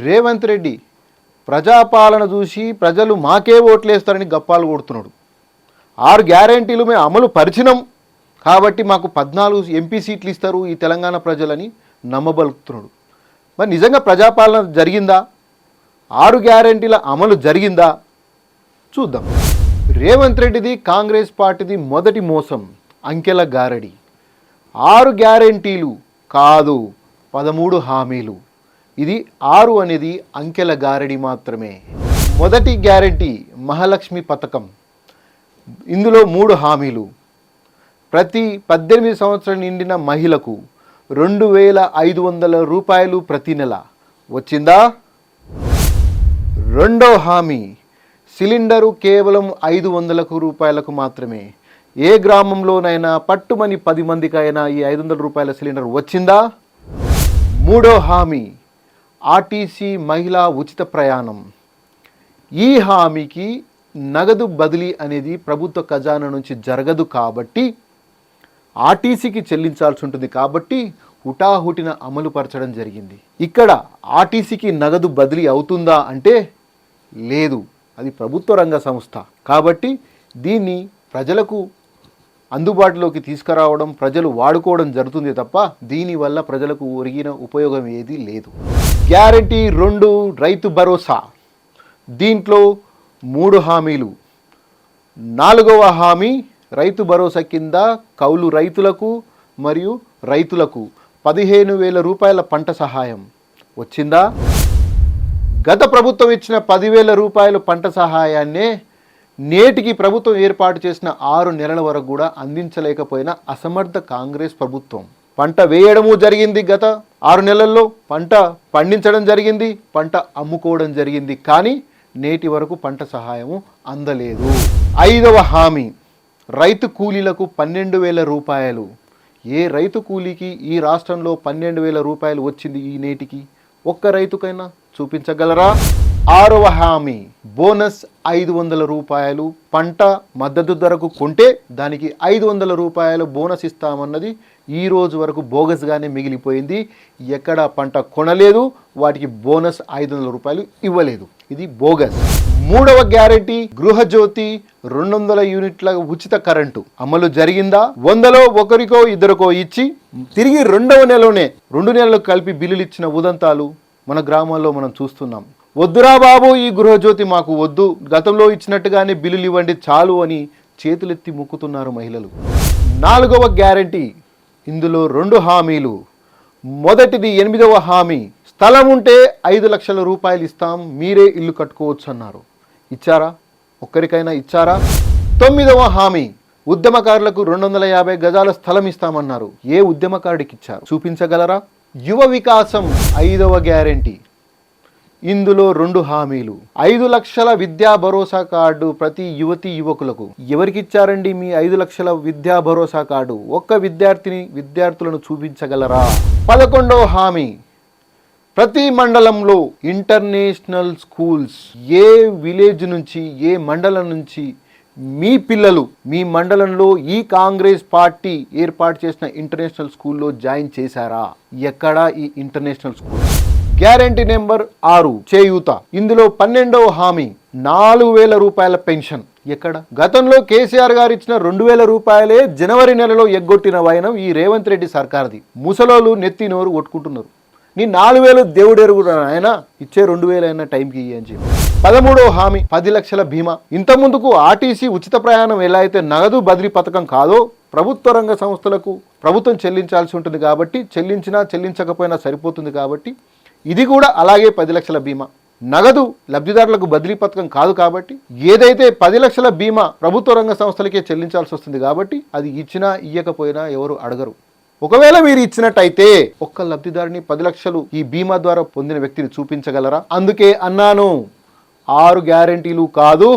రేవంత్ రెడ్డి ప్రజాపాలన చూసి ప్రజలు మాకే ఓట్లేస్తారని గప్పాలు కొడుతున్నాడు. 6 గ్యారెంటీలు మేము అమలు పరిచినాం కాబట్టి మాకు 14 ఎంపీ సీట్లు ఇస్తారు ఈ తెలంగాణ ప్రజలని నమ్మబలుకుతున్నాడు. మరి నిజంగా ప్రజాపాలన జరిగిందా? 6 గ్యారెంటీల అమలు జరిగిందా? చూద్దాం. రేవంత్ రెడ్డిది కాంగ్రెస్ పార్టీది మొదటి మోసం, అంకెల గారడి. 6 గ్యారెంటీలు కాదు, 13 హామీలు. ఇది 6 అనేది అంకెల గారడి మాత్రమే. మొదటి గ్యారెంటీ మహాలక్ష్మి పథకం. ఇందులో 3 హామీలు. ప్రతి 18 సంవత్సరాలు నిండిన మహిళకు 2500 రూపాయలు ప్రతి నెల వచ్చిందా? రెండో హామీ సిలిండరు కేవలం 500 రూపాయలకు మాత్రమే. ఏ గ్రామంలోనైనా పట్టుమని 10 మందికైనా ఈ 500 రూపాయల సిలిండర్ వచ్చిందా? మూడో హామీ ఆర్టీసీ మహిళా ఉచిత ప్రయాణం. ఈ హామీకి నగదు బదిలీ అనేది ప్రభుత్వ ఖజానా నుంచి జరగదు కాబట్టి ఆర్టీసీకి చెల్లించాల్సి ఉంటుంది కాబట్టి హుటాహుటిన అమలు పరచడం జరిగింది. ఇక్కడ ఆర్టీసీకి నగదు బదిలీ అవుతుందా అంటే లేదు, అది ప్రభుత్వ రంగ సంస్థ కాబట్టి దీన్ని ప్రజలకు అందుబాటులోకి తీసుకురావడం, ప్రజలు వాడుకోవడం జరుగుతుంది తప్ప దీనివల్ల ప్రజలకు ఒరిగిన ఉపయోగం ఏదీ లేదు. గ్యారంటీ 2 రైతు భరోసా. దీంట్లో 3 హామీలు. 4వ హామీ రైతు భరోసా కింద కౌలు రైతులకు మరియు రైతులకు 15,000 రూపాయల పంట సహాయం వచ్చిందా? గత ప్రభుత్వం ఇచ్చిన 10,000 రూపాయల పంట సహాయాన్నే నేటికి ప్రభుత్వం ఏర్పాటు చేసిన 6 నెలల వరకు కూడా అందించలేకపోయిన అసమర్థ కాంగ్రెస్ ప్రభుత్వం. పంట వేయడము జరిగింది, గత 6 నెలల్లో పంట పండించడం జరిగింది, పంట అమ్ముకోవడం జరిగింది, కానీ నేటి వరకు పంట సహాయము అందలేదు. 5వ హామీ రైతు కూలీలకు 12,000 రూపాయలు. ఏ రైతు కూలీకి ఈ రాష్ట్రంలో 12,000 రూపాయలు వచ్చింది ఈ నేటికి? ఒక్క రైతుకైనా చూపించగలరా? 6వ హామీ బోనస్ 500 రూపాయలు. పంట మద్దతు ధరకు కొంటే దానికి 500 రూపాయలు బోనస్ ఇస్తామన్నది ఈ రోజు వరకు బోగస్గానే మిగిలిపోయింది. ఎక్కడ పంట కొనలేదు, వాటికి బోనస్ 500 రూపాయలు ఇవ్వలేదు, ఇది బోగస్. 3వ గ్యారెంటీ గృహజ్యోతి 200 యూనిట్ల ఉచిత కరెంటు అమలు జరిగిందా? 100లో ఒకరికో ఇద్దరికో ఇచ్చి తిరిగి 2వ నెలలోనే 2 నెలలకు కలిపి బిల్లులు ఇచ్చిన ఉదంతాలు మన గ్రామాల్లో మనం చూస్తున్నాం. వద్దురా బాబు ఈ గృహజ్యోతి మాకు వద్దు, గతంలో ఇచ్చినట్టుగానే బిల్లులు ఇవ్వండి చాలు అని చేతులెత్తి మొక్కుతున్నారు మహిళలు. 4వ గ్యారెంటీ, ఇందులో 2 హామీలు. మొదటిది 8వ హామీ, స్థలం ఉంటే 5 లక్షల రూపాయలు ఇస్తాం, మీరే ఇల్లు కట్టుకోవచ్చు అన్నారు. ఇచ్చారా? ఒక్కరికైనా ఇచ్చారా? 9వ హామీ ఉద్యమకారులకు 250 గజాల స్థలం ఇస్తామన్నారు. ఏ ఉద్యమకారుడికి ఇచ్చారు? చూపించగలరా? యువ వికాసం 5వ గ్యారెంటీ. ఇందులో 2 హామీలు. 5 లక్షల విద్యా భరోసా కార్డు ప్రతి యువతి యువకులకు. ఎవరికి ఇచ్చారండి మీ 5 లక్షల విద్యా భరోసా కార్డు? ఒక్క విద్యార్థులను చూపించగలరా? 11వ హామీ ప్రతి మండలంలో ఇంటర్నేషనల్ స్కూల్స్. ఏ విలేజ్ నుంచి, ఏ మండలం నుంచి మీ పిల్లలు మీ మండలంలో ఈ కాంగ్రెస్ పార్టీ ఏర్పాటు చేసిన ఇంటర్నేషనల్ స్కూల్లో జాయిన్ చేశారా? ఎక్కడా ఈ ఇంటర్నేషనల్ స్కూల్? గ్యారెంటీ నెంబర్ 6 చేయూత. ఇందులో 12వ హామీ 4,000 రూపాయల పెన్షన్. ఎక్కడ? గతంలో కేసీఆర్ గారు ఇచ్చిన 2,000 రూపాయలే జనవరి నెలలో ఎగ్గొట్టిన వైనం ఈ రేవంత్ రెడ్డి సర్కార్ది. ముసలోళ్ళు నెత్తి నోరు కొట్టుకుంటున్నారు. నీ 4,000 దేవుడెరుగు ఆయన ఇచ్చే 2,000 అయినా టైంకి ఇయ్యి అని చెప్పి. 13వ హామీ 10 లక్షల బీమా. ఇంత ముందుకు ఆర్టీసీ ఉచిత ప్రయాణం ఎలా అయితే నగదు బదిలీ పథకం కాదో ప్రభుత్వ రంగ సంస్థలకు ప్రభుత్వం చెల్లించాల్సి ఉంటుంది కాబట్టి, చెల్లించినా చెల్లించకపోయినా సరిపోతుంది కాబట్టి ఇది కూడా అలాగే 10 లక్షల బీమా. నగదు లబ్ధిదారులకు బదిలీ పథకం కాదు కాబట్టి ఏదైతే 10 లక్షల బీమా ప్రభుత్వ రంగ సంస్థలకే చెల్లించాల్సి వస్తుంది కాబట్టి అది ఇచ్చినా ఇయ్యకపోయినా ఎవరు అడగరు. ఒకవేళ మీరు ఇచ్చినట్టయితే ఒక్క లబ్ధిదారుని 10 లక్షలు ఈ బీమా ద్వారా పొందిన వ్యక్తిని చూపించగలరా? అందుకే అన్నాను 6 గ్యారెంటీలు కాదు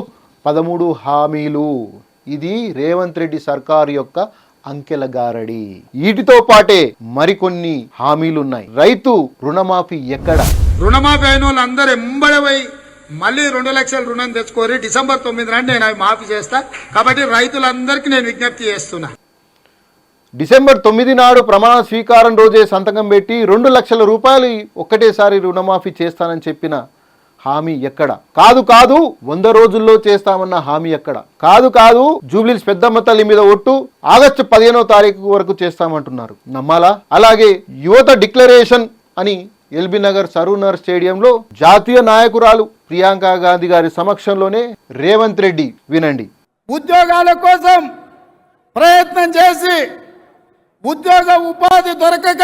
13 హామీలు. ఇది రేవంత్ రెడ్డి సర్కారు యొక్క అంకెల గారడి. వీటితో పాటే మరికొన్ని హామీలున్నాయి. రైతు రుణమాఫీ ఎక్కడ? రుణమాఫీ అయిన వాళ్ళందరూ ఎంబడపోయి మళ్ళీ 2 లక్షల రుణం తెచ్చుకోరి, డిసెంబర్ 9 నాడు నేను అవి మాఫీ చేస్తా. కాబట్టి రైతులందరికీ నేను విజ్ఞప్తి చేస్తున్నా. డిసెంబర్ 9 నాడు ప్రమాణ స్వీకారం రోజే సంతకం పెట్టి 2 లక్షల రూపాయలు ఒక్కటేసారి రుణమాఫీ చేస్తానని చెప్పిన హామీ ఎక్కడ? కాదు 100 రోజుల్లో చేస్తామన్న హామీ ఎక్కడ? కాదు జూబ్లీస్ పెద్దమ్మ తల్లి మీద ఒట్టు ఆగస్టు 15వ తారీఖు వరకు చేస్తామంటున్నారు. నమ్మాలా? అలాగే యువత డిక్లరేషన్ అని ఎల్బీ నగర్ సరూనగర్ స్టేడియంలో జాతీయ నాయకురాలు ప్రియాంక గాంధీ గారి సమక్షంలోనే రేవంత్ రెడ్డి వినండి. ఉద్యోగాల కోసం ప్రయత్నం చేసి ఉద్యోగ ఉపాధి దొరకక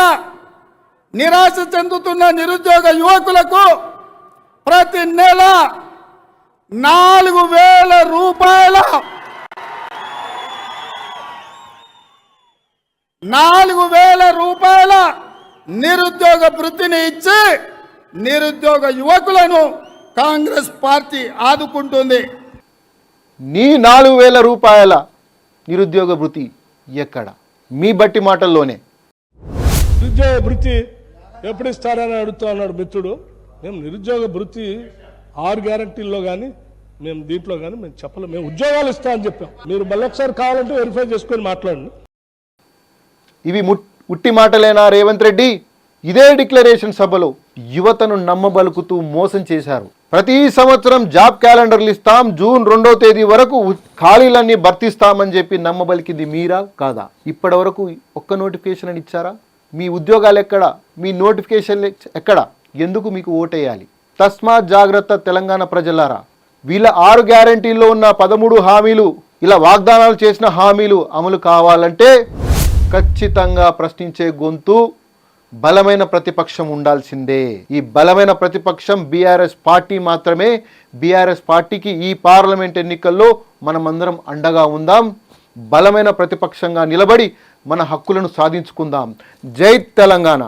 నిరాశ చెందుతున్న నిరుద్యోగ యువకులకు ప్రతి నెల 4,000 రూపాయల 4,000 రూపాయల నిరుద్యోగ వృత్తిని ఇచ్చి నిరుద్యోగ యువకులను కాంగ్రెస్ పార్టీ ఆదుకుంటుంది. నీ 4,000 రూపాయల నిరుద్యోగ వృత్తి ఎక్కడ? మీ బట్టి మాటల్లోనే. నిరుద్యోగ భృతి ఎప్పుడు ఇస్తారని అడుగుతా అన్నాడు మిత్రుడు. మేము నిరుద్యోగ భృతి 6 గ్యారంటీల్లో కానీ మేము దీంట్లో కానీ మేము చెప్పలేము. మేము ఉద్యోగాలు ఇస్తా అని చెప్పాం. మీరు మళ్ళీ ఒకసారి కావాలంటే వెరిఫై చేసుకొని మాట్లాడండి. ఇవి ఉట్టి మాటలేనా రేవంత్ రెడ్డి? ఇదే డిక్లరేషన్ సభలో యువతను నమ్మబలుకుతూ మోసం చేశారు. ప్రతి సంవత్సరం జాబ్ క్యాలెండర్లు ఇస్తాం, జూన్ 2వ తేదీ వరకు ఖాళీలన్నీ భర్తిస్తామని చెప్పి నమ్మబలికింది మీరా కాదా? ఇప్పటి వరకు ఒక్క నోటిఫికేషన్ అని ఇచ్చారా? మీ ఉద్యోగాలు ఎక్కడ? మీ నోటిఫికేషన్ ఎక్కడ? ఎందుకు మీకు ఓటేయాలి? తస్మాత్ జాగ్రత్త తెలంగాణ ప్రజలారా. వీళ్ళ 6 గ్యారంటీల్లో ఉన్న 13 హామీలు, ఇలా వాగ్దానాలు చేసిన హామీలు అమలు కావాలంటే ఖచ్చితంగా ప్రశ్నించే గొంతు, బలమైన ప్రతిపక్షం ఉండాల్సిందే. ఈ బలమైన ప్రతిపక్షం బీఆర్ఎస్ పార్టీ మాత్రమే. బీఆర్ఎస్ పార్టీకి ఈ పార్లమెంట్ ఎన్నికల్లో మనమందరం అండగా ఉందాం. బలమైన ప్రతిపక్షంగా నిలబడి మన హక్కులను సాధించుకుందాం. జై తెలంగాణ.